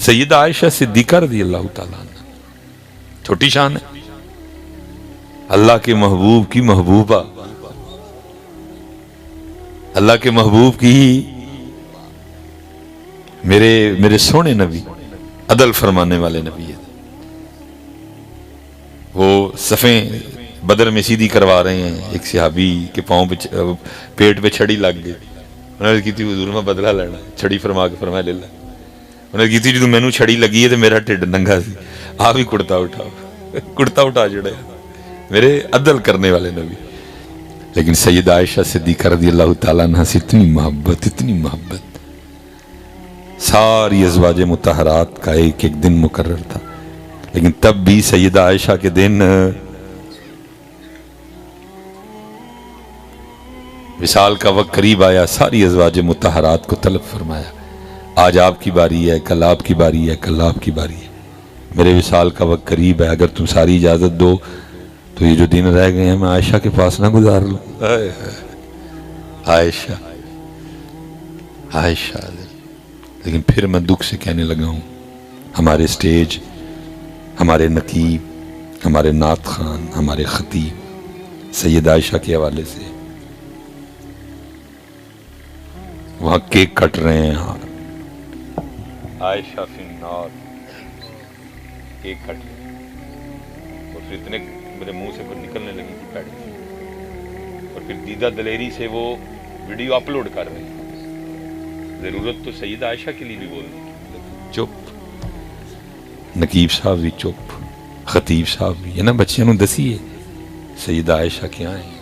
Speaker 1: سیدہ عائشہ صدیقہ رضی اللہ تعالیٰ عنہ چھوٹی شان ہے اللہ کے محبوب کی محبوبہ اللہ کے محبوب کی میرے سونے نبی عدل فرمانے والے نبی ہے. وہ صفیں بدر میں سیدھی کروا رہے ہیں. ایک صحابی کے پاؤں پہ پیٹ پہ چھڑی لگ گئی. انہوں نے کی تھی حضور میں بدلہ لینا چھڑی فرما کے فرمایا لے لے. انہوں نے کی تھی جو مینوں چھڑی لگی ہے تو میرا ٹھڈ ننگا سی آ بھی کرتا اٹھا جڑے میرے عدل کرنے والے نبی. لیکن سیدہ عائشہ صدیقہ رضی اللہ تعالیٰ عنہ سے اتنی محبت ساری ازواج مطہرات کا ایک دن مقرر تھا. لیکن تب بھی سیدہ عائشہ کے دن وصال کا وقت قریب آیا. ساری ازواج مطہرات کو طلب فرمایا آج آپ کی باری ہے کل آپ کی باری ہے کل آپ کی باری ہے. میرے وصال کا وقت قریب ہے اگر تم ساری اجازت دو تو یہ جو دن رہ گئے ہیں میں عائشہ کے پاس نہ گزار لوں. عائشہ لیکن پھر میں دکھ سے کہنے لگا ہوں ہمارے سٹیج ہمارے نقیب ہمارے نعت خان ہمارے خطیب سید عائشہ کے حوالے سے وہاں کیک کٹ رہے ہیں. عائشہ فی النار کیک کٹ رہے ہیں اور پھر اتنے میرے منہ سے پھر نکلنے لگی تھی پیڑ اور پھر دیدہ دلیری سے وہ ویڈیو اپلوڈ کر رہے ہیں. ضرورت تو سیدہ عائشہ کے لیے بھی بولنے کی. چپ نقیب صاحب بھی چپ خطیب صاحب بھی ہے نا بچیاں نو دسیے سیدہ عائشہ کیا ہیں.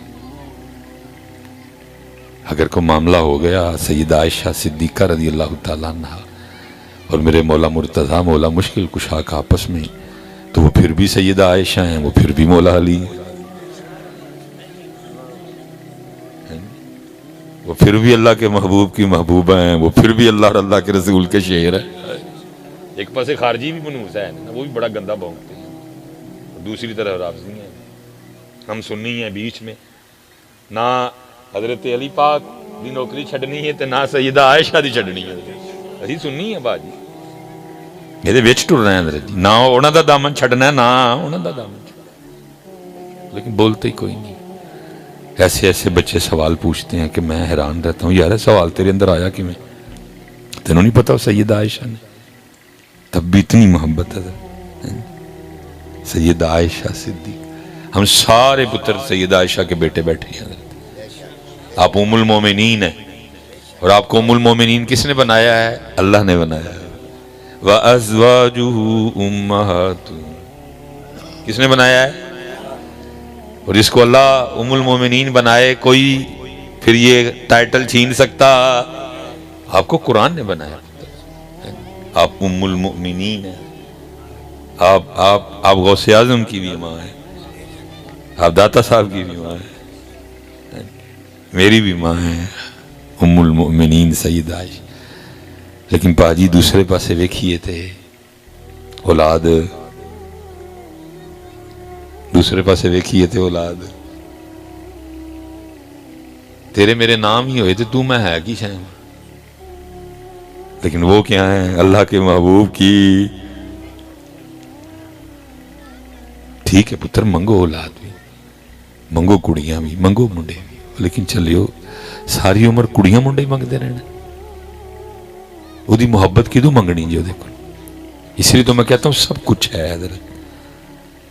Speaker 1: اگر کوئی معاملہ ہو گیا سیدہ عائشہ صدیقہ رضی اللہ تعالیٰ عنہ اور میرے مولا مرتضیٰ مولا مشکل کشا کا آپس میں تو وہ پھر بھی سیدہ عائشہ ہیں وہ پھر بھی مولا علی. وہ پھر بھی اللہ کے محبوب کی محبوبہ ہیں، وہ پھر بھی اللہ اور اللہ کے رسول کے شعر ہیں۔ ایک پاس خارجی بھی منوس ہے نا، وہ بھی بڑا گندا بھونکتے ہیں، دوسری طرف رافضی ہیں، ہم سنی ہیں بیچ میں، نہ حضرت علی پاک دی نوکری چھڈنی ہے تے نہ سیدہ عائشہ دی چھڈنی ہے، اسی سنی ہیں باجی، یہ وچ ٹر رہے ہیں حضرت جی، نہ انہاں دا دامن چھڈنا ہے نہ انہاں دا دامن چھڈنا، لیکن بولتے ہی کوئی نہیں۔ ایسے ایسے بچے سوال پوچھتے ہیں کہ میں حیران رہتا ہوں، یار سوال تیرے اندر آیا کہ میں تینوں نہیں پتا سیدہ عائشہ نے، تب بھی اتنی محبت ہے سیدہ عائشہ صدیق، ہم سارے پتر سیدہ عائشہ کے بیٹے بیٹھے ہیں، آپ ام المومنین ہیں، اور آپ کو ام المومنین کس نے بنایا ہے؟ اللہ نے بنایا ہے۔ وَأَزْوَاجُهُ أُمَّهَاتُهُ، کس نے بنایا ہے؟ اور جس کو اللہ ام المومنین بنائے کوئی پھر یہ ٹائٹل چھین سکتا؟ آپ کو قرآن نے بنایا، آپ ام المؤمنین ہیں، آپ غوث اعظم کی بھی ماں ہیں، آپ داتا صاحب کی بھی ماں ہیں، میری بھی ماں ہے ام المؤمنین سیدہ عائشہ۔ لیکن پاجی دوسرے پاسے ویکھیے تھے اولاد، دوسرے پاسے ویکھیے تھے اولاد، تیرے میرے نام ہی ہوئے تھے، تو میں ہے کی شاید، لیکن وہ کیا ہیں؟ اللہ کے محبوب کی۔ ٹھیک ہے پتر، منگو اولاد بھی، منگو کڑیاں بھی، منگو منڈے بھی، لیکن چلیو ساری عمر کڑیاں منڈے ہی منگتے رہنا، وہ دی محبت کی تو منگنی جو دیکھو۔ اس لیے تو میں کہتا ہوں سب کچھ ہے حضرت،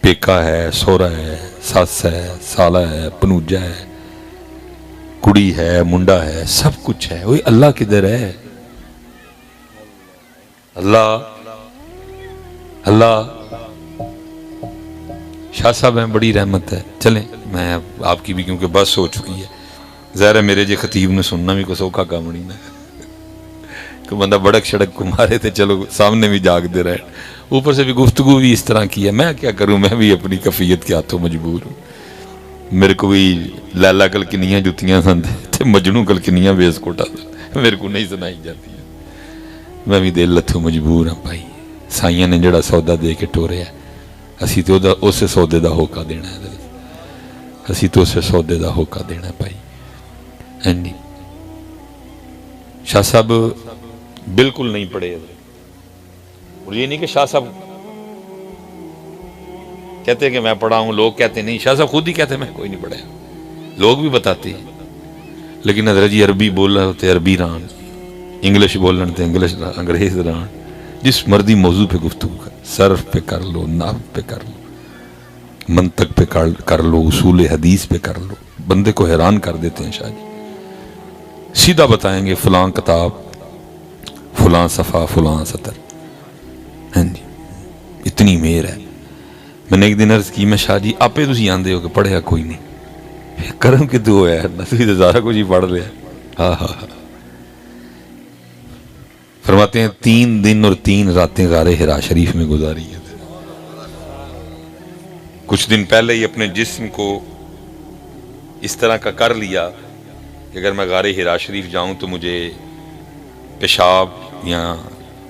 Speaker 1: پیکا ہے، سورا ہے، ساس ہے، سالہ ہے، پنوجا ہے، کڑی ہے، منڈا ہے، سب کچھ ہے، وہی اللہ کدھر ہے؟ اللہ شاہ صاحب ہیں، بڑی رحمت ہے۔ چلیں میں آپ کی بھی کیونکہ بس ہو چکی ہے، ظاہر ہے میرے جے خطیب نے سننا بھی کوئی سوکھا کام نہیں ہے، کہ بندہ بڑک شڑک کو مارے تھے، چلو سامنے بھی جاگ دے رہے، اوپر سے بھی گفتگو بھی اس طرح کی ہے، میں کیا کروں، میں بھی اپنی کفیت کے ہاتھوں مجبور ہوں۔ میرے کو بھی لیلا کل کنیاں جتیاں سن تے مجنوں کل کنیاں بیس کوٹا سن، میرے کو نہیں سنائی جاتی ہے، میں بھی دل لتھوں مجبور ہوں بھائی، سائیاں نے جڑا سودا دے کے ٹورے ہے، اسی تو اسے سودے دا ہوکا دینا ہے، اسی تو اسے سودے دا ہوکا دینا ہے بھائی۔ شاہ صاحب بالکل نہیں پڑھے، اور یہ نہیں کہ شاہ صاحب کہتے ہیں کہ میں پڑھا ہوں، لوگ کہتے نہیں، شاہ صاحب خود ہی کہتے ہیں میں کوئی نہیں پڑھا، لوگ بھی بتاتے ہیں، لیکن حضرت جی عربی بول رہے ہوتے عربی ران، انگلش بول رہے ہوتے انگلش ران، انگریز ران، جس مرضی موضوع پہ گفتگو کر، صرف پہ کر لو، نحو پہ کر لو، منطق پہ کر لو، اصول حدیث پہ کر لو، بندے کو حیران کر دیتے ہیں شاہ جی، سیدھا بتائیں گے فلاں کتاب، فلاں صفحہ، فلاں سطر، ہاں جی، اتنی مہر ہے۔ میں نے ایک دن عرض کی، میں شاہ جی آپے تسی آندے ہو کہ پڑھیا کوئی نہیں، کرم کہ تو ہے نسلی تو سارا کچھ ہی پڑھ رہے ہیں، ہاں ہاں ہاں۔ فرماتے ہیں 3 دن اور 3 راتیں غار حرا شریف میں گزاری ہے۔ کچھ دن پہلے ہی اپنے جسم کو اس طرح کا کر لیا کہ اگر میں غار حرا شریف جاؤں تو مجھے پیشاب یا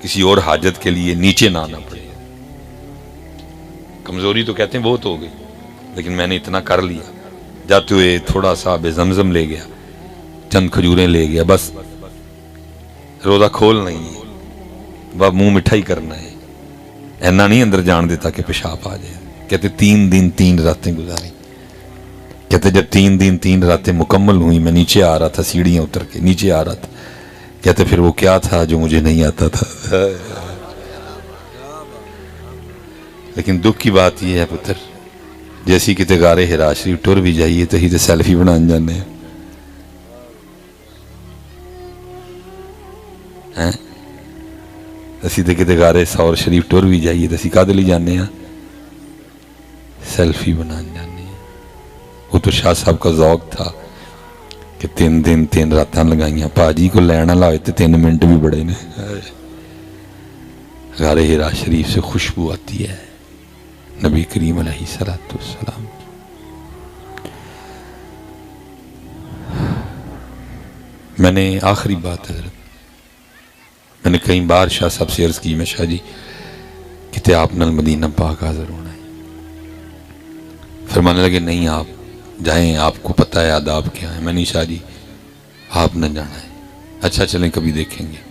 Speaker 1: کسی اور حاجت کے لیے نیچے نہ آنا پڑے، کمزوری تو کہتے ہیں بہت ہو گئی، لیکن میں نے اتنا کر لیا، جاتے ہوئے تھوڑا سا بے زمزم لے گیا، چند کھجوریں لے گیا، بس روزہ کھول نہیں ہے، بس منہ مٹھائی کرنا ہے، اینا نہیں اندر جان دیتا کہ پیشاب آ جائے۔ کہتے 3 دن 3 راتیں گزاری، کہتے جب 3 دن 3 راتیں مکمل ہوئی، میں نیچے آ رہا تھا، سیڑھیاں اتر کے نیچے آ رہا تھا، کہتے پھر وہ کیا تھا جو مجھے نہیں آتا تھا۔ لیکن دکھ کی بات یہ ہے پتر، جیسی کتے غار حرا شریف ٹور بھی جائیے تو ہی تو سیلفی بنان جانے ہیں، اسی تو کتے غار ثور شریف ٹور بھی جائیے تو اسی کا دلی جانے ہیں، سیلفی بنان جانے ہیں۔ وہ تو شاہ صاحب کا ذوق تھا کہ 3 دن 3 راتاں لگائیاں، پاجی کو لینا لائے تو 3 منٹ بھی بڑے نے۔ غار حرا شریف سے خوشبو آتی ہے نبی کریم علیہ السلام۔ میں نے آخری بات حضرت، میں نے کئی بار شاہ صاحب سے عرض کی، میں شاہ جی کتے آپ نل مدینہ پاک حاضر ہونا ہے. فرمانے لگے نہیں آپ جائیں، آپ کو پتہ ہے آداب کیا ہے. میں نے شاہ جی آپ نہ جانا ہے. اچھا چلیں کبھی دیکھیں گے.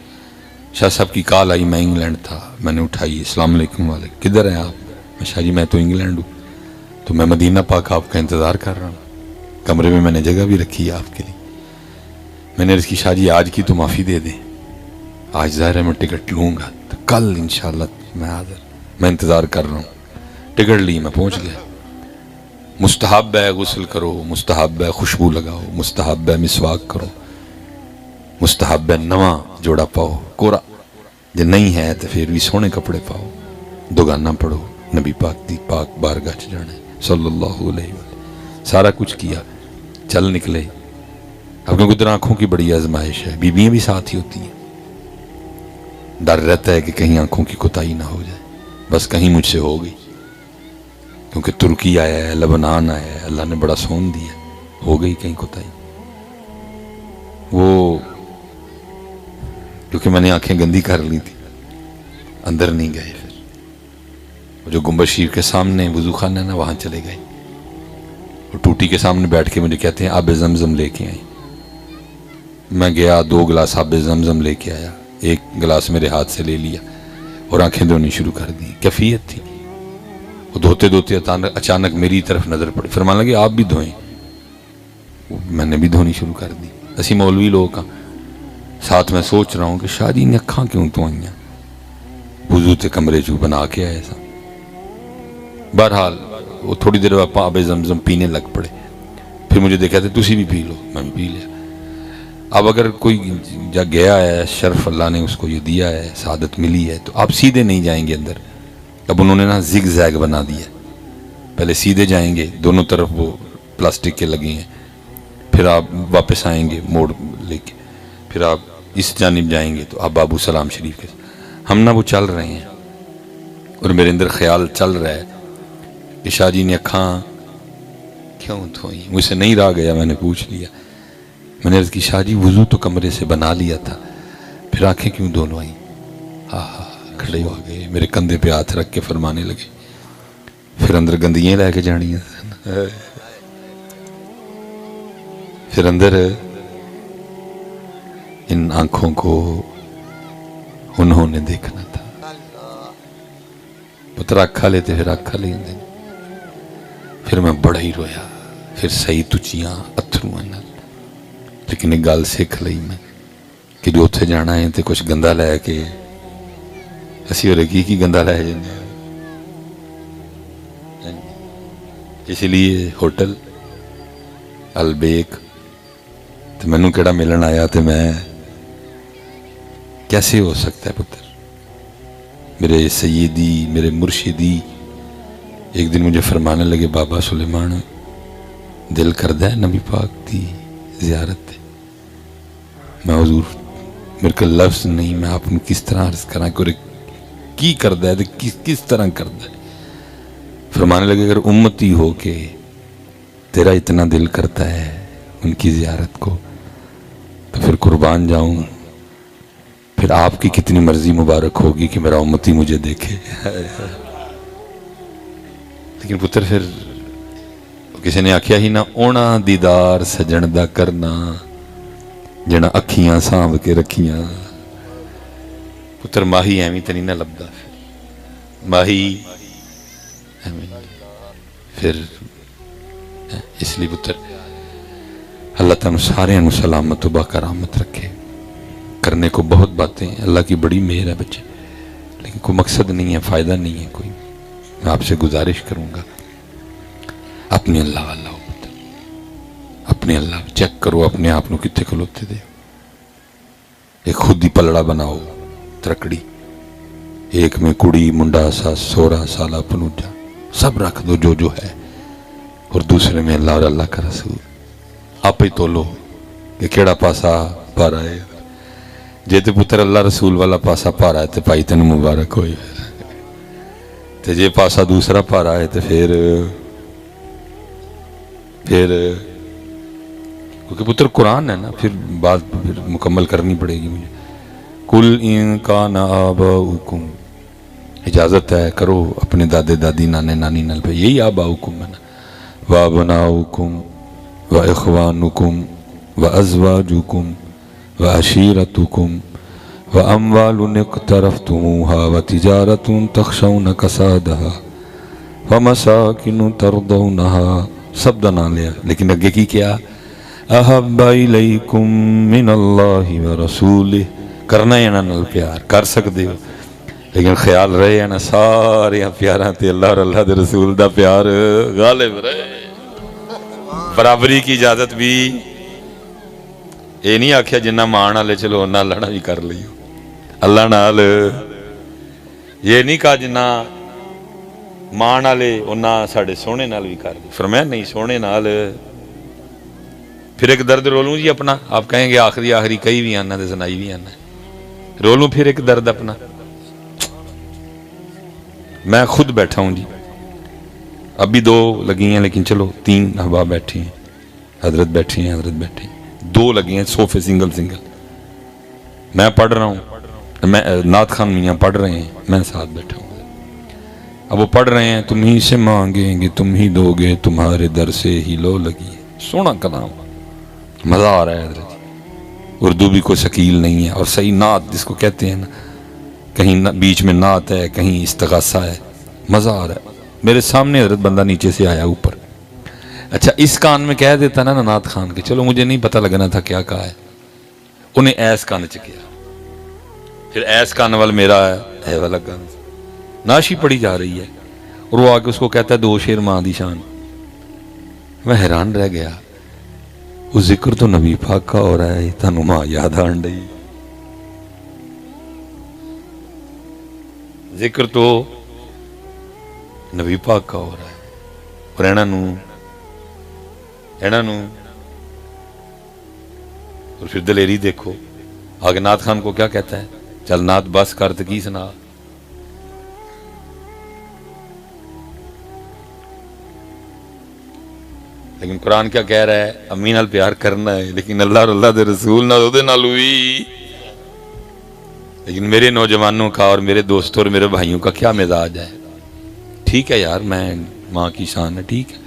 Speaker 1: شاہ صاحب کی کال آئی، میں انگلینڈ تھا، میں نے اٹھائی، السلام علیکم. وعلیکم. کدھر ہیں آپ؟ میں شاہ جی میں تو انگلینڈ ہوں، تو میں مدینہ پاک آپ کا انتظار کر رہا ہوں، کمرے میں نے جگہ بھی رکھی ہے آپ کے لیے. میں نے عرض کی شاہ جی آج کی تو معافی دے دیں، آج ظاہر ہے میں ٹکٹ لوں گا، تو کل انشاءاللہ میں حاضر، میں انتظار کر رہا ہوں. ٹکٹ لی، میں پہنچ گیا. مستحب ہے غسل کرو، مستحب ہے خوشبو لگاؤ، مستحب ہے مسواک کرو، مستحب ہے نواں جوڑا پاؤ کورا، جے نہیں ہے تو پھر بھی سونے کپڑے پاؤ، دگانا پڑھو، نبی پاک دی پاک بارگاہ چ جانا ہے صلی اللہ علیہ وسلم. سارا کچھ کیا، چل نکلے. اب کیونکہ ادھر آنکھوں کی بڑی آزمائش ہے، بیویاں بھی ساتھ ہی ہوتی ہیں، ڈر رہتا ہے کہ کہیں آنکھوں کی کوتاہی نہ ہو جائے. بس کہیں مجھ سے ہو گئی، کیونکہ ترکی آیا ہے، لبنان آیا ہے، اللہ نے بڑا سون دیا، ہو گئی کہیں کوتاہی. وہ کیونکہ میں نے آنکھیں گندی کر لی تھی، اندر نہیں گئے. پھر وہ جو گنبد شریف کے سامنے وضو خانہ ہے نا، وہاں چلے گئے. وہ ٹوٹی کے سامنے بیٹھ کے مجھے کہتے ہیں آب زمزم لے کے آئیں. میں گیا، 2 گلاس آب زمزم لے کے آیا، 1 گلاس میرے ہاتھ سے لے لیا اور آنکھیں دھونی شروع کر دی. کیفیت تھی. وہ دھوتے دھوتے اچانک میری طرف نظر پڑی، فرمانے لگے آپ بھی دھوئیں. میں نے بھی دھونی شروع کر دی. اسی مولوی لوگ کا ساتھ میں سوچ رہا ہوں کہ شاہ جی نے اکھاں کیوں تو آئیاں، وضو تے کمرے چوں بنا کے آئے سا. بہرحال وہ تھوڑی دیر بعد آب زمزم پینے لگ پڑے. پھر مجھے دیکھا تھے تسی بھی پی لو، میں بھی پی لیا. اب اگر کوئی جا گیا ہے، شرف اللہ نے اس کو یہ دیا ہے، سعادت ملی ہے، تو آپ سیدھے نہیں جائیں گے اندر. اب انہوں نے نا زگ زیگ بنا دیا، پہلے سیدھے جائیں گے، دونوں طرف وہ پلاسٹک کے لگے ہیں، پھر آپ واپس آئیں گے موڑ لے کے، پھر آپ اس جانب جائیں گے تو آپ بابو سلام شریف کے. ہم نا وہ چل رہے ہیں اور میرے اندر خیال چل رہا ہے کہ شاہ جی نے اکھاں کیوں دھوئیں. مجھ سے نہیں رہا گیا، میں نے پوچھ لیا. میں نے عرض کی شاہ جی وضو تو کمرے سے بنا لیا تھا، پھر آنکھیں کیوں دھلوائیں؟ کھڑے ہو گئے، میرے کندھے پہ ہاتھ رکھ کے فرمانے لگے پھر اندر گندیاں لے کے جانی ہیں. پھر اندر ان آنکھوں کو انہوں نے دیکھنا تھا. پتر اکھا لیتے، پھر اکھا لیں دیں. پھر میں بڑا ہی رویا، پھر صحیح تچیاں اتھروں نال. لیکن ایک گل سیکھ لئی میں کہ جو اتھے جانا ہے تے کچھ گندا لے کے اسی ہو رہے کی گندا لے جانے. اس لیے ہوٹل البیک تو مینوں کیڑا ملن آیا تو میں کیسے ہو سکتا ہے پتر. میرے سیدی، میرے مرشدی ایک دن مجھے فرمانے لگے بابا سلیمان دل کردہ ہے نبی پاک دی زیارت. میں حضور میرے کو لفظ نہیں، میں آپ نے کس طرح عرض کرا کہ کی کردہ ہے کس طرح کردہ ہے. فرمانے لگے اگر امتی ہو کے تیرا اتنا دل کرتا ہے ان کی زیارت کو تو پھر قربان جاؤں، پھر آپ کی کتنی مرضی مبارک ہوگی کہ میرا امتی مجھے دیکھے. لیکن پتر پھر کسی نے آکھیا ہی نہ اونا دیدار سجن دا کرنا جنا اکھیاں سانب کے رکھیاں. پتر ماہی ایویں تے نہیں نہ لبدا، ماہی پھر اس لیے پتر اللہ تعالیٰ سارے انو سلامت و باکرامت رکھے. کرنے کو بہت باتیں ہیں، اللہ کی بڑی مہر ہے بچے، لیکن کوئی مقصد نہیں ہے، فائدہ نہیں ہے کوئی. میں آپ سے گزارش کروں گا اپنے اللہ والا ہو پتر، اپنے اللہ چیک کرو اپنے آپ نو کتنے کھلوتے دے. ایک خود ہی پلڑا بناؤ ترکڑی، ایک میں کڑی منڈا سا 16 سالہ پنوجا سب رکھ دو جو ہے، اور دوسرے میں اللہ اور اللہ کا رسول. آپ ہی تولو کہ کیڑا پاسا پارا ہے. جے تے پتر اللہ رسول والا پاسا پارا ہے تے پائی تین مبارک ہوئے، تے جے پاسا دوسرا پارا ہے تے پھر کیونکہ پتر قرآن ہے نا، پھر بات پھر مکمل کرنی پڑے گی مجھے. کل ان کان آباؤکم، اجازت ہے کرو اپنے دادے دادی نانے نانی نال پہ، یہی آباؤکم ہے نا، وابناؤکم واخوانکم وازواجکم وعشیرتکم واموال اقترفتموها وتجارۃ تخشون کسادها ومساکن ترضونها، سب دا نام لیا، لیکن اگے کی کیا؟ احب الیکم من اللہ ورسولہ، کرنا ہے نا نال پیار کر سکتے ہو، لیکن خیال رہے ہے نا سارے پیاراں تے اللہ اور اللہ دے رسول دا پیار غالب رہے. برابری کی اجازت بھی یہ نہیں آکھیا جنہ مان والے چلو نہ لڑا بھی کر لیو اللہ نال، یہ نہیں کہا جنہ مان والے انہاں ساڈے سونے نال بھی کر لی، فرمایا نہیں سونے نال. پھر ایک درد رولوں جی اپنا، آپ کہیں گے آخری کئی بھی آنا تے سنائی بھی آنا، رولوں پھر ایک درد اپنا. میں خود بیٹھا ہوں جی، ابھی 2 لگی ہیں لیکن چلو 3 احباب بیٹھے ہیں، حضرت بیٹھے ہیں، 2 لگی ہیں صوفے سنگل. میں پڑھ رہا ہوں، میں نعت خان میاں پڑھ رہے ہیں، میں ساتھ بیٹھا ہوں. اب وہ پڑھ رہے ہیں، تم ہی سے مانگیں گے تم ہی دو گے، تمہارے در سے ہی لو لگی ہے. سونا کلام، مزہ آ رہا ہے حضرت. اردو بھی کوئی شکیل نہیں ہے، اور صحیح نعت جس کو کہتے ہیں نا، کہیں بیچ میں نعت ہے کہیں استغاثہ ہے، مزہ آ رہا ہے. میرے سامنے حضرت بندہ نیچے سے آیا اوپر، اچھا اس کان میں کہہ دیتا نا نعت خان کے، چلو مجھے نہیں پتہ لگنا تھا کیا کہا ہے، انہیں ایس کان چکیا، پھر ایس کان وال میرا ہے والا کان، ناشی پڑی جا رہی ہے، اور وہ آگے اس کو کہتا ہے 2 شیر ماں دی شان. میں حیران رہ گیا، وہ ذکر تو نبی پاک کا ہو رہا ہے، تانوں ماں یاد آن ڈئی. ذکر تو نبی پاک کا ہو رہا ہے، اور اور پھر دلیری دیکھو. آگے نعت خان کو کیا کہتا ہے، چل نعت بس کر تو کی سنا. لیکن قرآن کیا کہہ رہا ہے، امی نال پیار کرنا ہے، لیکن اللہ اور اللہ دے رسول نال دے نال ہوئی. لیکن میرے نوجوانوں کا اور میرے دوستوں اور میرے بھائیوں کا کیا مزاج ہے؟ ٹھیک ہے یار، میں ماں کی شان ہے، ٹھیک ہے،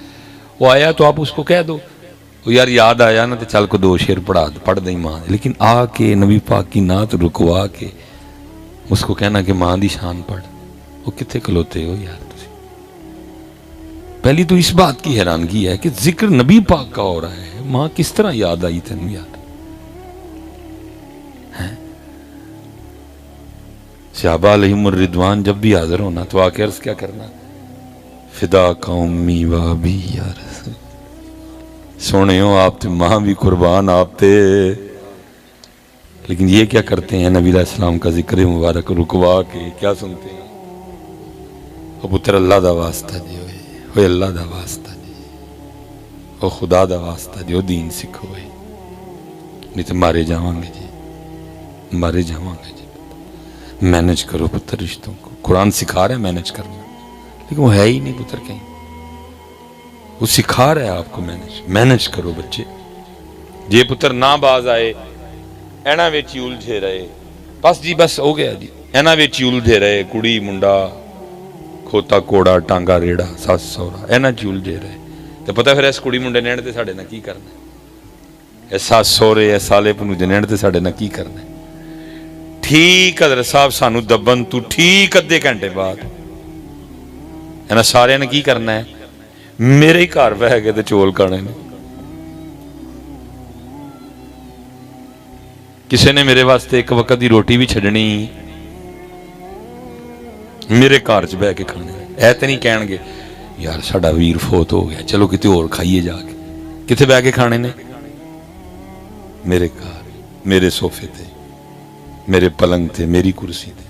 Speaker 1: وہ آیا تو آپ اس کو کہہ دو، وہ یار یاد آیا نا تو چل کو 2 شیر پڑھ دیں ماں. لیکن آ کے نبی پاک کی نعت رکوا کے اس کو کہنا کہ ماں دی شان پڑھ، وہ کتنے کھلوتے ہو یار تسی. پہلی تو اس بات کی حیرانگی ہے کہ ذکر نبی پاک کا ہو رہا ہے، ماں کس طرح یاد آئی تینوں یار. صحابہ علیہم الرضوان جب بھی حاضر ہونا تو آ کے عرض کیا کرنا، فدا کا امی و ابی یا رسول، سونے ہو آپ تے ماں بھی قربان آپ تے. لیکن یہ کیا کرتے ہیں، نبی علیہ السلام کا ذکر مبارک رکوا کے کیا سنتے ہیں، او پتر اللہ دا واسطہ جی، ہوئے اللہ دا واسطہ جی، او خدا دا واسطہ جی، او دین سکھو ہوئے، نہیں تو مارے جاواں گے جی، مارے جاواں گے جی. مینج کرو پتر رشتوں کو، قرآن سکھا رہا ہے مینج کرنا، لیکن وہ ہے ہی نہیں پتر کہیں، وہ سکھا رہا ہے آپ کو مینج کرو بچے. جے پتر نہ باز آئے اینا ویچی الجھے رہے، بس جی بس ہو گیا جی، اینا ویچی الجھے رہے، کڑی منڈا کھوتا کوڑا ٹانگا ریڑا ساس سورا اینا چی الجھے رہے. تو پتہ پھر اس کڑی منڈے نیڑ تے ساڑے نہ کی کرنا ہے، اے ساس سورے اے سالے پنو جنیڑ تے ساڑے نہ کی کرنا ہے. ٹھیک حضرت صاحب سانو دبن تو ٹھیک ادھے گھنٹے بعد اینا سارے نے کی کرنا ہے، میرے ہی گھر بہ گئے تے چول کھانے نے. کسی نے میرے واسطے ایک وقت دی روٹی بھی چھڈنی میرے گھر چ بہ کے کھانے، اے تے نہیں کہن گے یار ساڈا ویر فوت ہو گیا چلو کتے اور کھائیے جا کے. کتے بہ کے کھانے نے؟ میرے گھر، میرے صوفے تے، میرے پلنگ تے، میری کرسی تے.